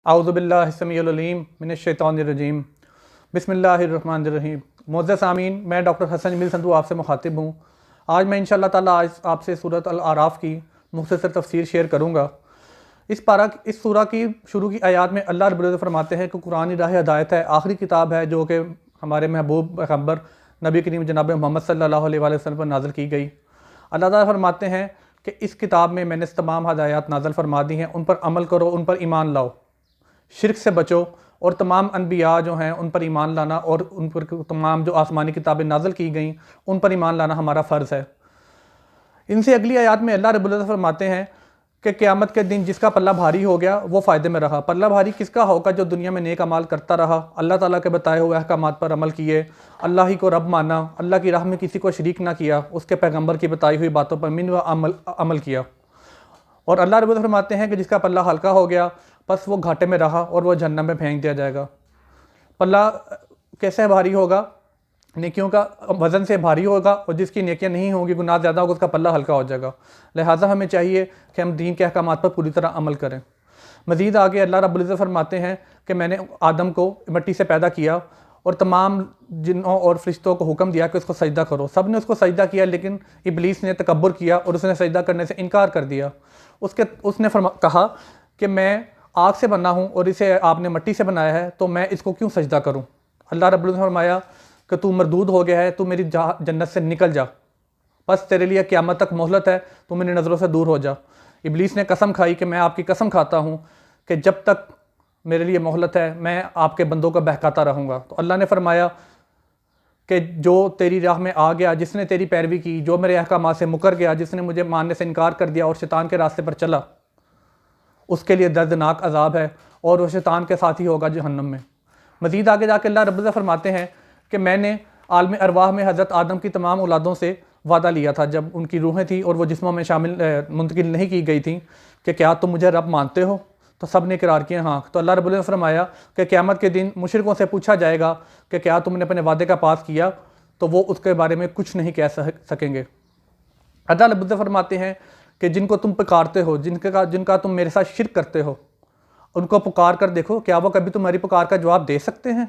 اعوذ باللہ السمیع العلیم من الشیطان الرجیم بسم اللہ الرحمن الرحیم۔ معزز سامعین، میں ڈاکٹر حسن جمیل سندھو آپ سے مخاطب ہوں۔ آج میں انشاءاللہ تعالیٰ آپ سے سورۃ الاعراف کی مختصر تفسیر شیئر کروں گا۔ اس سورہ کی شروع کی آیات میں اللہ رب العزت فرماتے ہیں کہ قرآن راہ ہدایت ہے، آخری کتاب ہے جو کہ ہمارے محبوب پیغمبر نبی کریم جناب محمد صلی اللہ علیہ وآلہ وسلم پر نازل کی گئی۔ اللہ تعالیٰ فرماتے ہیں کہ اس کتاب میں نے تمام ہدایات نازل فرما دی ہیں، ان پر عمل کرو، ان پر ایمان لاؤ، شرک سے بچو، اور تمام انبیاء جو ہیں ان پر ایمان لانا اور ان پر تمام جو آسمانی کتابیں نازل کی گئیں ان پر ایمان لانا ہمارا فرض ہے۔ ان سے اگلی آیات میں اللہ رب العزت فرماتے ہیں کہ قیامت کے دن جس کا پلہ بھاری ہو گیا وہ فائدے میں رہا۔ پلہ بھاری کس کا ہوگا؟ جو دنیا میں نیک اعمال کرتا رہا، اللہ تعالیٰ کے بتائے ہوئے احکامات پر عمل کیے، اللہ ہی کو رب مانا، اللہ کی راہ میں کسی کو شریک نہ کیا، اس کے پیغمبر کی بتائی ہوئی باتوں پر عمل کیا۔ اور اللہ رب العزت فرماتے ہیں کہ جس کا پلہ ہلکا ہو گیا بس وہ گھاٹے میں رہا اور وہ جہنم میں پھینک دیا جائے گا۔ پلہ کیسے بھاری ہوگا؟ نیکیوں کا وزن سے بھاری ہوگا، اور جس کی نیکیاں نہیں ہوں گی، گناہ زیادہ ہوگا، اس کا پلہ ہلکا ہو جائے گا۔ لہٰذا ہمیں چاہیے کہ ہم دین کے احکامات پر پوری طرح عمل کریں۔ مزید آگے اللہ رب العزت فرماتے ہیں کہ میں نے آدم کو مٹی سے پیدا کیا اور تمام جنوں اور فرشتوں کو حکم دیا کہ اس کو سجدہ کرو۔ سب نے اس کو سجدہ کیا، لیکن ابلیس نے تکبر کیا اور اس نے سجدہ کرنے سے انکار کر دیا۔ اس نے کہا کہ میں آگ سے بنا ہوں اور اسے آپ نے مٹی سے بنایا ہے، تو میں اس کو کیوں سجدہ کروں؟ اللہ رب العزت نے فرمایا کہ تو مردود ہو گیا ہے، تو میری جنت سے نکل جا، بس تیرے لیے قیامت تک مہلت ہے، تو میری نظروں سے دور ہو جا۔ ابلیس نے قسم کھائی کہ میں آپ کی قسم کھاتا ہوں کہ جب تک میرے لیے مہلت ہے میں آپ کے بندوں کو بہکاتا رہوں گا۔ تو اللہ نے فرمایا کہ جو تیری راہ میں آ گیا، جس نے تیری پیروی کی، جو میرے احکامات سے مکر گیا، جس نے مجھے ماننے سے انکار کر دیا اور شیطان کے راستے پر چلا، اس کے لیے دردناک عذاب ہے اور وہ شیطان کے ساتھ ہی ہوگا جہنم میں۔ مزید آگے جا کے اللہ رب العزت فرماتے ہیں کہ میں نے عالم ارواح میں حضرت آدم کی تمام اولادوں سے وعدہ لیا تھا جب ان کی روحیں تھیں اور وہ جسموں میں منتقل نہیں کی گئی تھیں کہ کیا تم مجھے رب مانتے ہو؟ تو سب نے اقرار کیا ہاں۔ تو اللہ رب العزت نے فرمایا کہ قیامت کے دن مشرکوں سے پوچھا جائے گا کہ کیا تم نے اپنے وعدے کا پاس کیا؟ تو وہ اس کے بارے میں کچھ نہیں کہہ سکیں گے۔ اللہ رب العزت فرماتے ہیں کہ جن کو تم پکارتے ہو، جن کا تم میرے ساتھ شرک کرتے ہو، ان کو پکار کر دیکھو، کیا وہ کبھی تمہاری پکار کا جواب دے سکتے ہیں؟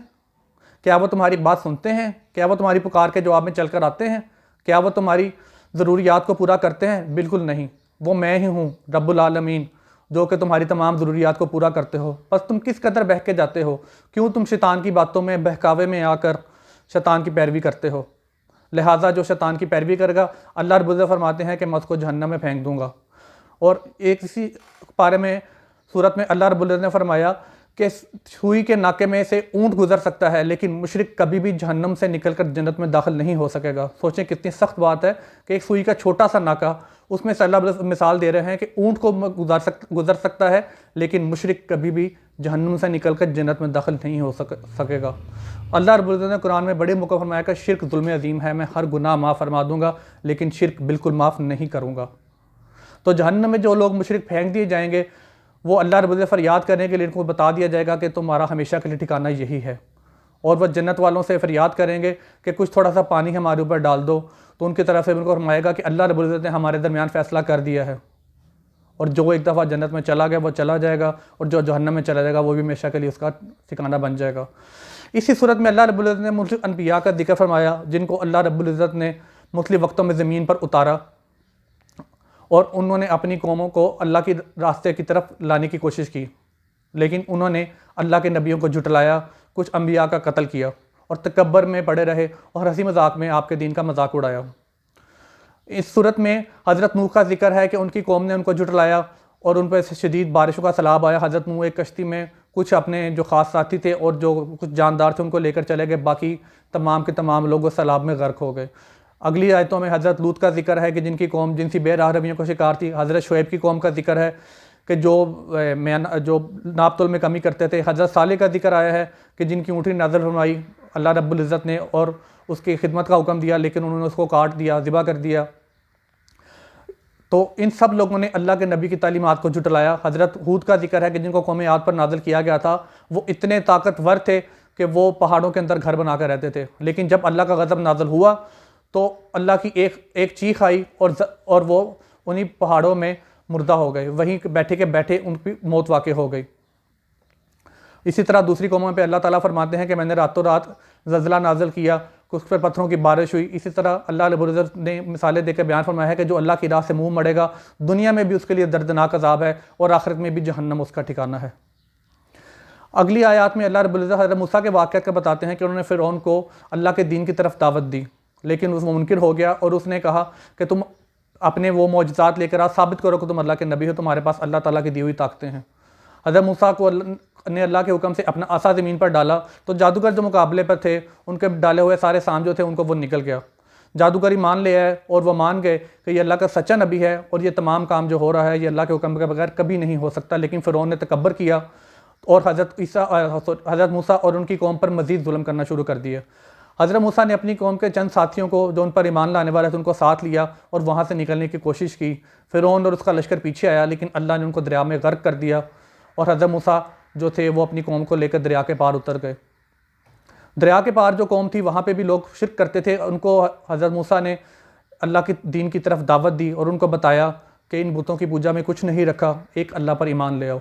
کیا وہ تمہاری بات سنتے ہیں؟ کیا وہ تمہاری پکار کے جواب میں چل کر آتے ہیں؟ کیا وہ تمہاری ضروریات کو پورا کرتے ہیں؟ بالکل نہیں۔ وہ میں ہی ہوں رب العالمین جو کہ تمہاری تمام ضروریات کو پورا کرتے ہو۔ بس تم کس قدر بہکے جاتے ہو؟ کیوں تم شیطان کی باتوں میں، بہکاوے میں آ کر شیطان کی پیروی کرتے ہو؟ لہٰذا جو شیطان کی پیروی کرے گا، اللہ رب العزت فرماتے ہیں کہ میں اس کو جہنم میں پھینک دوں گا۔ اور ایک اسی پارے میں سورت میں اللہ رب العزت نے فرمایا کہ سوئی کے ناکے میں سے اونٹ گزر سکتا ہے، لیکن مشرک کبھی بھی جہنم سے نکل کر جنت میں داخل نہیں ہو سکے گا۔ سوچیں کتنی سخت بات ہے کہ ایک سوئی کا چھوٹا سا ناکا، اس میں سے اللہ رب العزت مثال دے رہے ہیں کہ اونٹ کو گزر سکتا ہے، لیکن مشرک کبھی بھی جہنم سے نکل کر جنت میں داخل نہیں ہو سکے گا۔ اللہ رب العزت نے قرآن میں بڑے موقع فرمایا کہ شرک ظلم عظیم ہے، میں ہر گناہ معاف فرما دوں گا، لیکن شرک بالکل معاف نہیں کروں گا۔ تو جہنم میں جو لوگ مشرک پھینک دیے جائیں گے، وہ اللہ رب العزت فریاد کرنے کے لیے ان کو بتا دیا جائے گا کہ تمہارا ہمیشہ کے لیے ٹھکانہ یہی ہے، اور وہ جنت والوں سے فریاد کریں گے کہ کچھ تھوڑا سا پانی ہمارے اوپر ڈال دو، تو ان کی طرف سے ان کو فرمائے گا کہ اللہ رب العزت نے ہمارے درمیان فیصلہ کر دیا ہے، اور جو ایک دفعہ جنت میں چلا گیا وہ چلا جائے گا، اور جو جہنم میں چلا جائے گا وہ بھی ہمیشہ کے لیے اس کا ٹھکانہ بن جائے گا۔ اسی صورت میں اللہ رب العزت نے مختلف انبیاء کا ذکر فرمایا جن کو اللہ رب العزت نے مختلف وقتوں میں زمین پر اتارا، اور انہوں نے اپنی قوموں کو اللہ کی راستے کی طرف لانے کی کوشش کی، لیکن انہوں نے اللہ کے نبیوں کو جھٹلایا، کچھ انبیاء کا قتل کیا، اور تکبر میں پڑے رہے اور ہنسی مذاق میں آپ کے دین کا مذاق اڑایا۔ اس صورت میں حضرت نوح کا ذکر ہے کہ ان کی قوم نے ان کو جھٹلایا اور ان پہ شدید بارشوں کا سیلاب آیا۔ حضرت نوح ایک کشتی میں کچھ اپنے جو خاص ساتھی تھے اور جو کچھ جاندار تھے ان کو لے کر چلے گئے، باقی تمام کے تمام لوگ اس سیلاب میں غرق ہو گئے۔ اگلی آیتوں میں حضرت لوط کا ذکر ہے کہ جن کی قوم جنسی بے راہ رویوں کا شکار تھی۔ حضرت شعیب کی قوم کا ذکر ہے کہ جو ناپ تول میں کمی کرتے تھے۔ حضرت صالح کا ذکر آیا ہے کہ جن کی اونٹنی نازل فرمائی اللہ رب العزت نے اور اس کی خدمت کا حکم دیا، لیکن انہوں نے اس کو کاٹ دیا، ذبح کر دیا۔ تو ان سب لوگوں نے اللہ کے نبی کی تعلیمات کو جھٹلایا۔ حضرت ہود کا ذکر ہے کہ جن کو قوم عاد پر نازل کیا گیا تھا، وہ اتنے طاقتور تھے کہ وہ پہاڑوں کے اندر گھر بنا کر رہتے تھے، لیکن جب اللہ کا غضب نازل ہوا تو اللہ کی ایک چیخ آئی اور وہ انہی پہاڑوں میں مردہ ہو گئے، وہیں بیٹھے کے بیٹھے ان کی موت واقع ہو گئی۔ اسی طرح دوسری قوموں پہ اللہ تعالیٰ فرماتے ہیں کہ میں نے راتوں رات زلزلہ نازل کیا، اس پر پتھروں کی بارش ہوئی۔ اسی طرح اللہ رب العزت نے مثالیں دے کے بیان فرمایا ہے کہ جو اللہ کی راہ سے منہ مڑے گا، دنیا میں بھی اس کے لیے دردناک عذاب ہے اور آخرت میں بھی جہنم اس کا ٹھکانہ ہے۔ اگلی آیات میں اللہ رب العزت حضرت موسیٰ کے واقعات کا بتاتے ہیں کہ انہوں نے فرعون کو اللہ کے دین کی طرف دعوت دی، لیکن وہ منکر ہو گیا اور اس نے کہا کہ تم اپنے وہ معجزات لے کر ثابت کرو کہ تم اللہ کے نبی ہو، تمہارے پاس اللہ تعالیٰ کی دی ہوئی طاقتیں ہیں۔ حضرت موسیٰ کو نے اللہ کے حکم سے اپنا عصا زمین پر ڈالا تو جادوگر جو مقابلے پر تھے ان کے ڈالے ہوئے سارے سام جو تھے ان کو وہ نکل گیا۔ جادوگری مان لیا ہے اور وہ مان گئے کہ یہ اللہ کا سچا نبی ہے اور یہ تمام کام جو ہو رہا ہے یہ اللہ کے حکم کے بغیر کبھی نہیں ہو سکتا، لیکن فرعون نے تکبر کیا اور حضرت موسیٰ اور ان کی قوم پر مزید ظلم کرنا شروع کر دیا۔ حضرت موسیٰ نے اپنی قوم کے چند ساتھیوں کو جو ان پر ایمان لانے والے تھے ان کو ساتھ لیا اور وہاں سے نکلنے کی کوشش کی۔ فرعون اور اس کا لشکر پیچھے آیا لیکن اللہ نے ان کو دریا میں غرق کر دیا اور حضرت موسیٰ جو تھے وہ اپنی قوم کو لے کر دریا کے پار اتر گئے۔ دریا کے پار جو قوم تھی وہاں پہ بھی لوگ شرک کرتے تھے، ان کو حضرت موسیٰ نے اللہ کی دین کی طرف دعوت دی اور ان کو بتایا کہ ان بتوں کی پوجا میں کچھ نہیں رکھا، ایک اللہ پر ایمان لے آؤ۔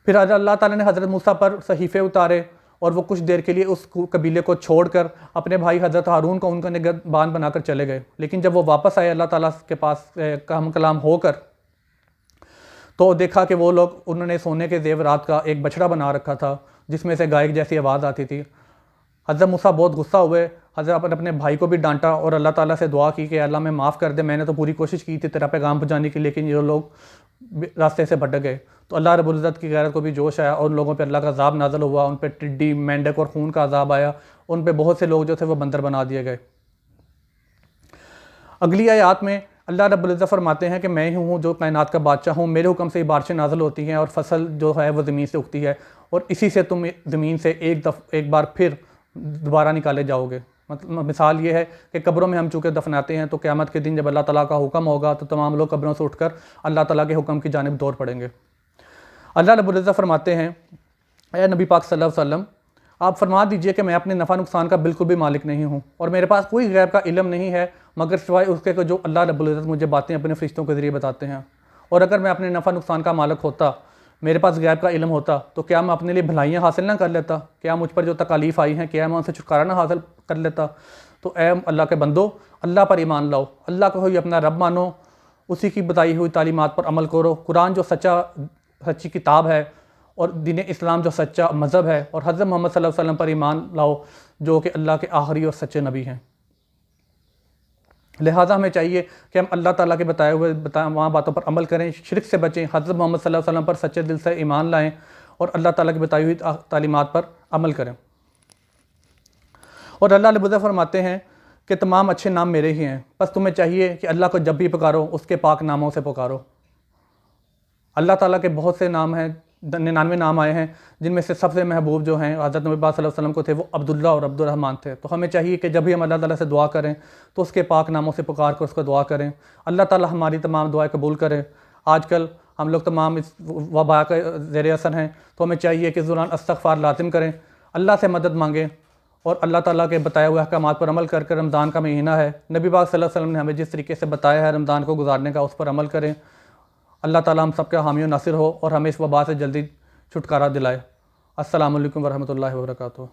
پھر اللہ تعالیٰ نے حضرت موسیٰ پر صحیفے اتارے اور وہ کچھ دیر کے لیے اس قبیلے کو چھوڑ کر اپنے بھائی حضرت ہارون کو ان کا نگہبان بنا کر چلے گئے، لیکن جب وہ واپس آئے اللہ تعالیٰ کے پاس ہم کلام ہو کر تو دیکھا کہ وہ لوگ انہوں نے سونے کے زیورات کا ایک بچڑا بنا رکھا تھا جس میں سے گائے جیسی آواز آتی تھی۔ حضرت موسیٰ بہت غصہ ہوئے، حضرت اپنے بھائی کو بھی ڈانٹا اور اللہ تعالیٰ سے دعا کی کہ اللہ میں معاف کر دے، میں نے تو پوری کوشش کی تھی تیرا پیغام پہنچانے کی لیکن یہ لوگ راستے سے بھٹک گئے۔ تو اللہ رب العزت کی غیرت کو بھی جوش آیا اور ان لوگوں پہ اللہ کا عذاب نازل ہوا، ان پہ ٹڈی، مینڈک اور خون کا عذاب آیا، ان پہ بہت سے لوگ جو تھے وہ بندر بنا دیے گئے۔ اگلی آیات میں اللہ رب العزت فرماتے ہیں کہ میں ہی ہوں جو کائنات کا بادشاہ ہوں، میرے حکم سے ہی بارشیں نازل ہوتی ہیں اور فصل جو ہے وہ زمین سے اگتی ہے اور اسی سے تم زمین سے ایک بار پھر دوبارہ نکالے جاؤ گے۔ مثال یہ ہے کہ قبروں میں ہم چونکہ دفناتے ہیں تو قیامت کے دن جب اللہ تعالیٰ کا حکم ہوگا تو تمام لوگ قبروں سے اٹھ کر اللہ تعالیٰ کے حکم کی جانب دوڑ پڑیں گے۔ اللہ رب العزت فرماتے ہیں اے نبی پاک صلی اللہ علیہ وسلم آپ فرما دیجئے کہ میں اپنے نفع نقصان کا بالکل بھی مالک نہیں ہوں اور میرے پاس کوئی غیب کا علم نہیں ہے مگر سوائے اس کے جو اللہ رب العزت مجھے باتیں اپنے فرشتوں کے ذریعے بتاتے ہیں، اور اگر میں اپنے نفع نقصان کا مالک ہوتا، میرے پاس غیب کا علم ہوتا تو کیا میں اپنے لیے بھلائیاں حاصل نہ کر لیتا؟ کیا مجھ پر جو تکالیف آئی ہیں کیا میں ان سے چھٹکارا نہ حاصل کر لیتا؟ تو اے اللہ کے بندو، اللہ پر ایمان لاؤ، اللہ کو ہی اپنا رب مانو، اسی کی بتائی ہوئی تعلیمات پر عمل کرو۔ قرآن جو سچی کتاب ہے اور دین اسلام جو سچا مذہب ہے، اور حضرت محمد صلی اللہ علیہ وسلم پر ایمان لاؤ جو کہ اللہ کے آخری اور سچے نبی ہیں۔ لہٰذا ہمیں چاہیے کہ ہم اللہ تعالیٰ کے بتائے ہوئے وہاں باتوں پر عمل کریں، شرک سے بچیں، حضرت محمد صلی اللہ علیہ وسلم پر سچے دل سے ایمان لائیں اور اللہ تعالیٰ کی بتائی ہوئی تعلیمات پر عمل کریں۔ اور اللہ رب العزت فرماتے ہیں کہ تمام اچھے نام میرے ہی ہیں، بس تمہیں چاہیے کہ اللہ کو جب بھی پکارو اس کے پاک ناموں سے پکارو۔ اللہ تعالیٰ کے بہت سے نام ہیں، 99 نام آئے ہیں، جن میں سے سب سے محبوب جو ہیں حضرت نبی پاک صلی اللہ علیہ وسلم کو تھے وہ عبداللہ اور عبد الرحمن تھے۔ تو ہمیں چاہیے کہ جب بھی ہم اللہ تعالیٰ سے دعا کریں تو اس کے پاک ناموں سے پکار کر اس کو دعا کریں۔ اللہ تعالیٰ ہماری تمام دعائیں قبول کرے۔ آج کل ہم لوگ تمام اس وبا کے زیر اثر ہیں تو ہمیں چاہیے کہ اس دوران استغفار لازم کریں، اللہ سے مدد مانگیں اور اللہ تعالیٰ کے بتائے ہوئے احکامات پر عمل کر رمضان کا مہینہ ہے، نبی پاک صلی اللہ علیہ وسلم نے ہمیں جس طریقے سے بتایا ہے رمضان کو گزارنے کا اس پر عمل کریں۔ اللہ تعالیٰ ہم سب کا حامی و ناصر ہو اور ہمیں اس وبا سے جلدی چھٹکارا دلائے۔ السلام علیکم ورحمۃ اللہ وبرکاتہ۔